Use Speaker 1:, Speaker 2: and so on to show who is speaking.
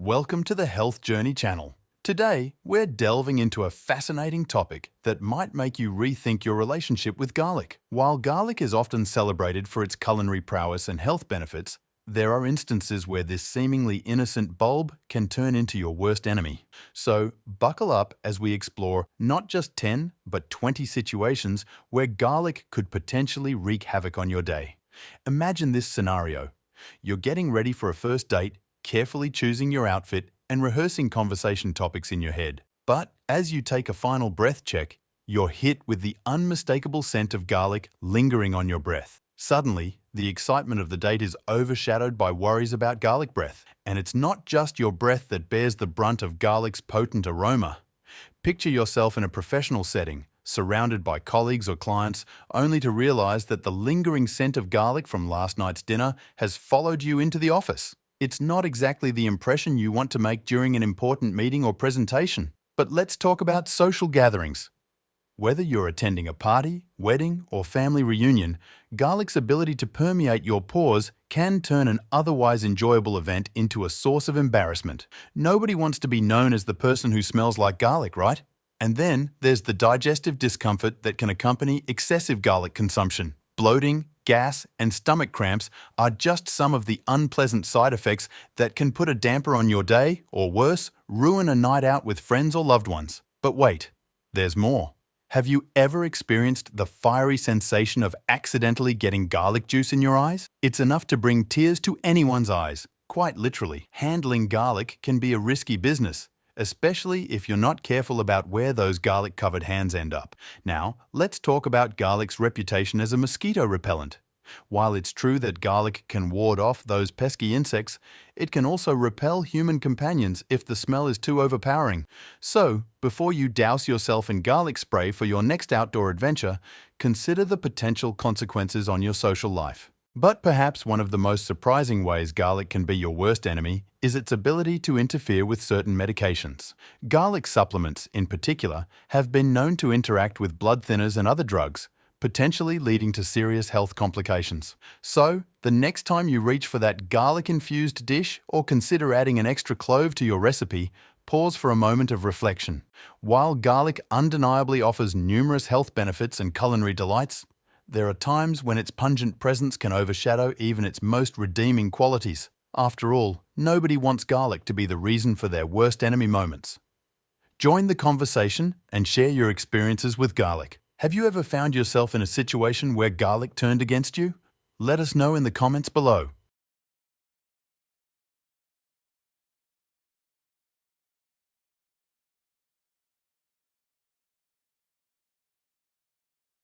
Speaker 1: Welcome to the Health Journey channel. Today, we're delving into a fascinating topic that might make you rethink your relationship with garlic. While garlic is often celebrated for its culinary prowess and health benefits, there are instances where this seemingly innocent bulb can turn into your worst enemy. So, buckle up as we explore not just 10, but 20 situations where garlic could potentially wreak havoc on your day. Imagine this scenario. You're getting ready for a first date, carefully choosing your outfit and rehearsing conversation topics in your head. But as you take a final breath check, you're hit with the unmistakable scent of garlic lingering on your breath. Suddenly, the excitement of the date is overshadowed by worries about garlic breath. And it's not just your breath that bears the brunt of garlic's potent aroma. Picture yourself in a professional setting, surrounded by colleagues or clients, only to realize that the lingering scent of garlic from last night's dinner has followed you into the office. It's not exactly the impression you want to make during an important meeting or presentation. But let's talk about social gatherings. Whether you're attending a party, wedding, or family reunion, garlic's ability to permeate your pores can turn an otherwise enjoyable event into a source of embarrassment. Nobody wants to be known as the person who smells like garlic, right? And then there's the digestive discomfort that can accompany excessive garlic consumption. Bloating, gas, and stomach cramps are just some of the unpleasant side effects that can put a damper on your day, or worse, ruin a night out with friends or loved ones. But wait, there's more. Have you ever experienced the fiery sensation of accidentally getting garlic juice in your eyes? It's enough to bring tears to anyone's eyes. Quite literally, handling garlic can be a risky business, especially if you're not careful about where those garlic-covered hands end up. Now, let's talk about garlic's reputation as a mosquito repellent. While it's true that garlic can ward off those pesky insects, it can also repel human companions if the smell is too overpowering. So, before you douse yourself in garlic spray for your next outdoor adventure, consider the potential consequences on your social life. But perhaps one of the most surprising ways garlic can be your worst enemy is its ability to interfere with certain medications. Garlic supplements, in particular, have been known to interact with blood thinners and other drugs, potentially leading to serious health complications. So, the next time you reach for that garlic-infused dish or consider adding an extra clove to your recipe, pause for a moment of reflection. While garlic undeniably offers numerous health benefits and culinary delights, there are times when its pungent presence can overshadow even its most redeeming qualities. After all, nobody wants garlic to be the reason for their worst enemy moments. Join the conversation and share your experiences with garlic. Have you ever found yourself in a situation where garlic turned against you? Let us know in the comments below.